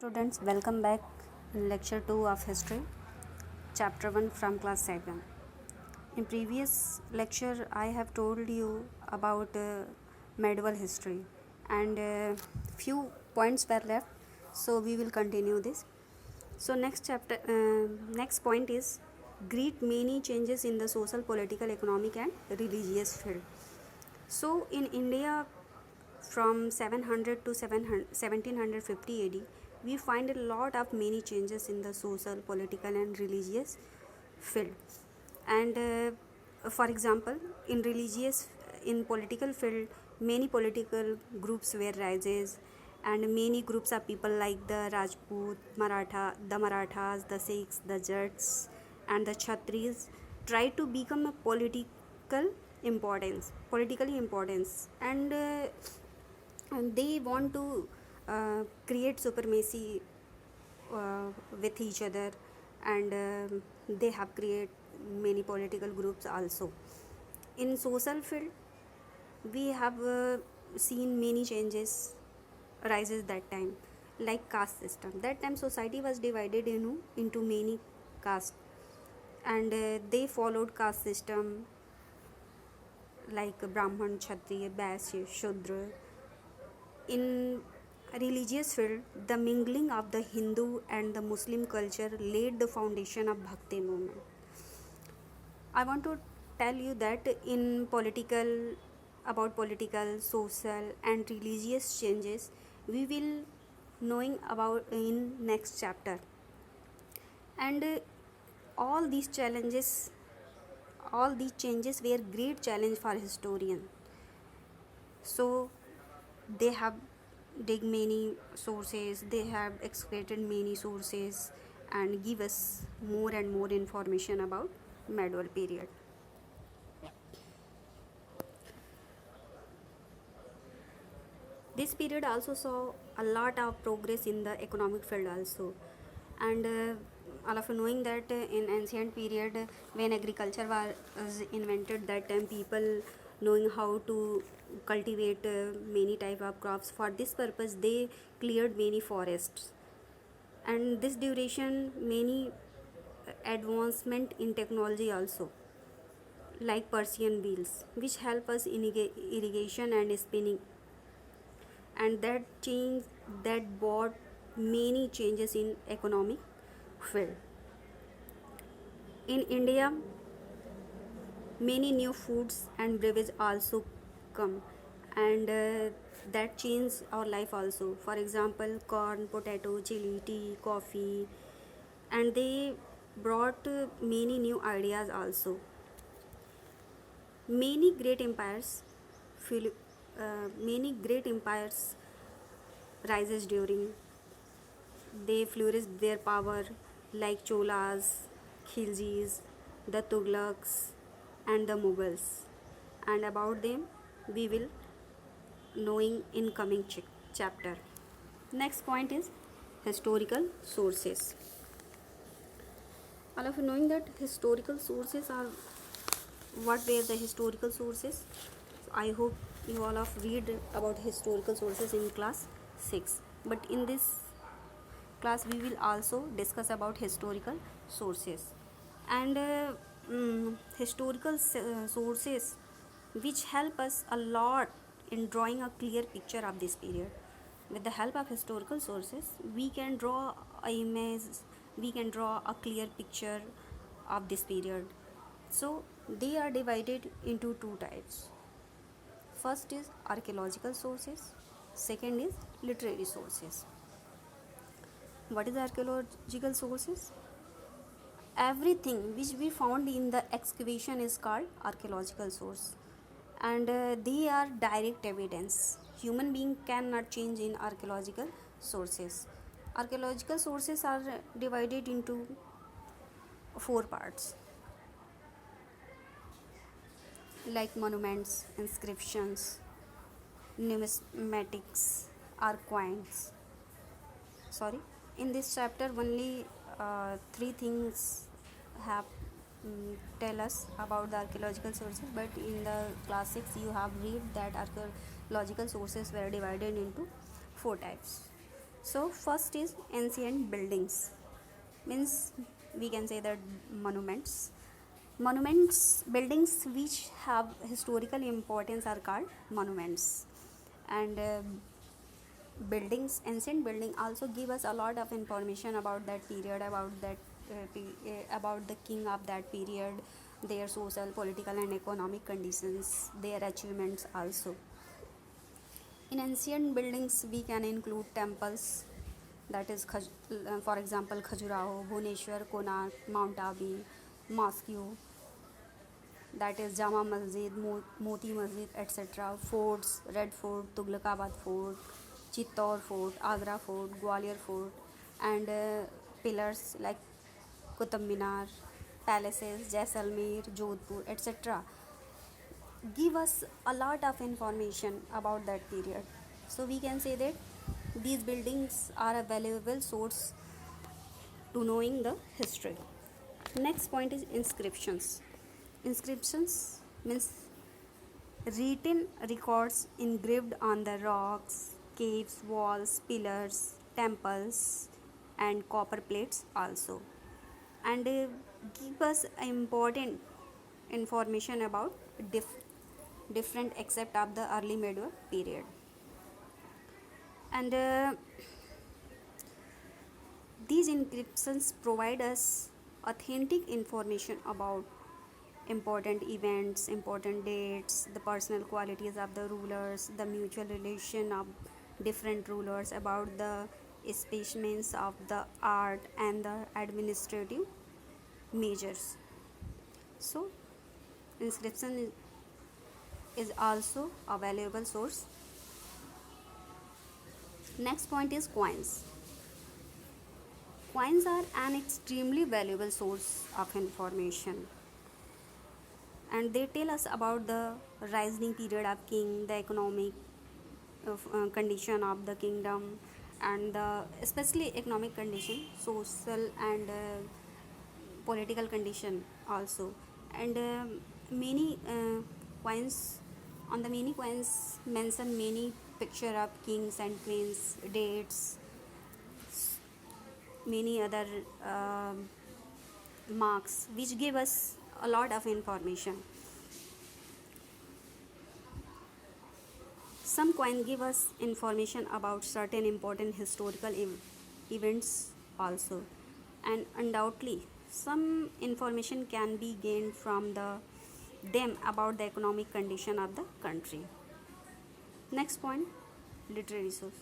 Students, welcome back in lecture 2 of history, chapter 1 from class 7. In previous lecture, I have told you about medieval history and few points were left, so we will continue this. So next point is great many changes in the social, political, economic and religious field. So in India, from 700 to 1750 AD, we find a lot of many changes in the social, political and religious field. And for example, in political field, many political groups were rises, and many groups of people like the Rajput, the Marathas, the Sikhs, the Jats and the Kshatriyas try to become a politically importance, and they want to create supremacy with each other, and they have created many political groups also. In social field, we have seen many changes rises that time, like caste system. That time society was divided into many castes, and they followed caste system like Brahman, Kshatriya, Vaishya, Shudra. In religious field, the mingling of the Hindu and the Muslim culture laid the foundation of Bhakti movement. I want to tell you that about political, social and religious changes, we will knowing about in next chapter. And all these challenges, all these changes were great challenge for historian. So they have dig many sources, they have excavated many sources and give us more and more information about medieval period. This period also saw a lot of progress in the economic field also, and all of you knowing that in ancient period, when agriculture was invented, that time people knowing how to cultivate many type of crops. For this purpose they cleared many forests, and this duration many advancement in technology also, like Persian wheels which help us in irrigation and spinning, and that brought many changes in economic field. In India, many new foods and beverages also come, and that change our life also. For example, corn, potato, chili, tea, coffee, and they brought many new ideas also. Many great empires many great empires rises during, they flourished their power, like Cholas, Khiljis, the Tughlaqs, and the Mughals. And about them, we will knowing in coming chapter. Next point is historical sources. All of you knowing that historical sources are what were the historical sources. I hope you all of read about historical sources in class 6. But in this class we will also discuss about historical sources, and historical sources which help us a lot in drawing a clear picture of this period. With the help of historical sources, we can draw a image, we can draw a clear picture of this period. So they are divided into two types. First is archaeological sources, second is literary sources. What is archaeological sources? Everything which we found in the excavation is called archaeological source, and they are direct evidence. Human being cannot change in archaeological sources. Archaeological sources are divided into four parts, like monuments, inscriptions, numismatics, or coins. Sorry, in this chapter only three things have tell us about the archaeological sources, but in the class 6 you have read that archaeological sources were divided into four types. So first is ancient buildings, means we can say that monuments buildings which have historical importance are called monuments. And buildings ancient building also give us a lot of information about that period, about the king of that period, their social, political and economic conditions, their achievements also. In ancient buildings we can include temples, that is for example Khajuraho, Bhubaneswar, Konark, Mount Abu, Moscow, that is Jama Masjid, Moti Masjid, etc. Forts, Red Fort, Tughlaqabad Fort, Chittor Fort, Agra Fort, Gwalior Fort, and pillars like Qutub Minar, palaces, Jaisalmer, Jodhpur, etc. give us a lot of information about that period. So we can say that these buildings are a valuable source to knowing the history. Next point is inscriptions. Inscriptions means written records engraved on the rocks, caves, walls, pillars, temples, and copper plates also, and give us important information about different except of the early medieval period. And these inscriptions provide us authentic information about important events, important dates, the personal qualities of the rulers, the mutual relation of different rulers, about the specimens of the art and the administrative measures. So, inscription is also a valuable source. Next point is coins. Coins are an extremely valuable source of information, and they tell us about the rising period of king, the economic condition of the kingdom, and the especially economic condition, social and political condition also. And many coins on the many coins mention many picture of kings and queens, dates, many other marks which give us a lot of information. Some coins give us information about certain important historical events also, and undoubtedly some information can be gained from them about the economic condition of the country. Next point, literary source.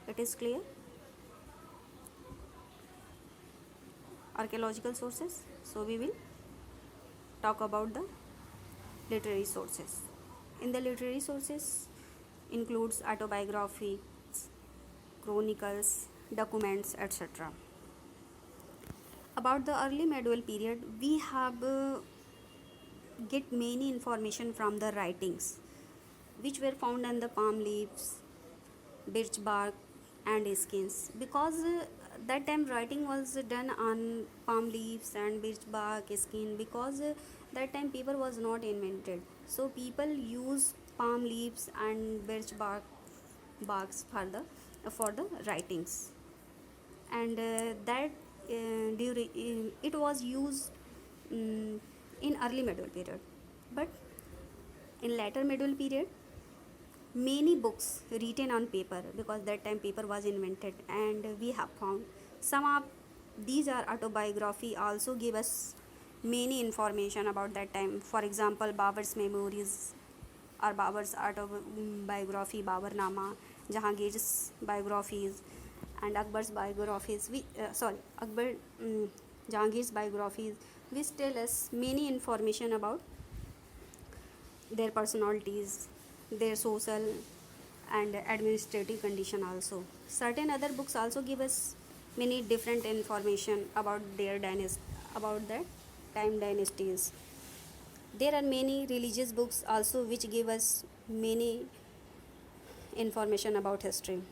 It is clear. Archaeological sources. So we will talk about the literary sources. In the literary sources includes autobiographies, chronicles, documents, etc. About the early medieval period, we have get many information from the writings which were found on the palm leaves, birch bark, and skins, because that time writing was done on palm leaves and birch bark skin, because that time paper was not invented, so people use palm leaves and birch barks for the writings. And that during it was used in early medieval period, but in later medieval period many books written on paper, because that time paper was invented, and we have found some of these are autobiography also give us many information about that time. For example, Babar's memories or Babar's autobiography, Babarnama, Jahangir's biographies, and Akbar's biographies. Akbar, Jahangir's biographies, which tell us many information about their personalities, their social and administrative condition also. Certain other books also give us many different information about their about their time dynasties. There are many religious books also which give us many information about history.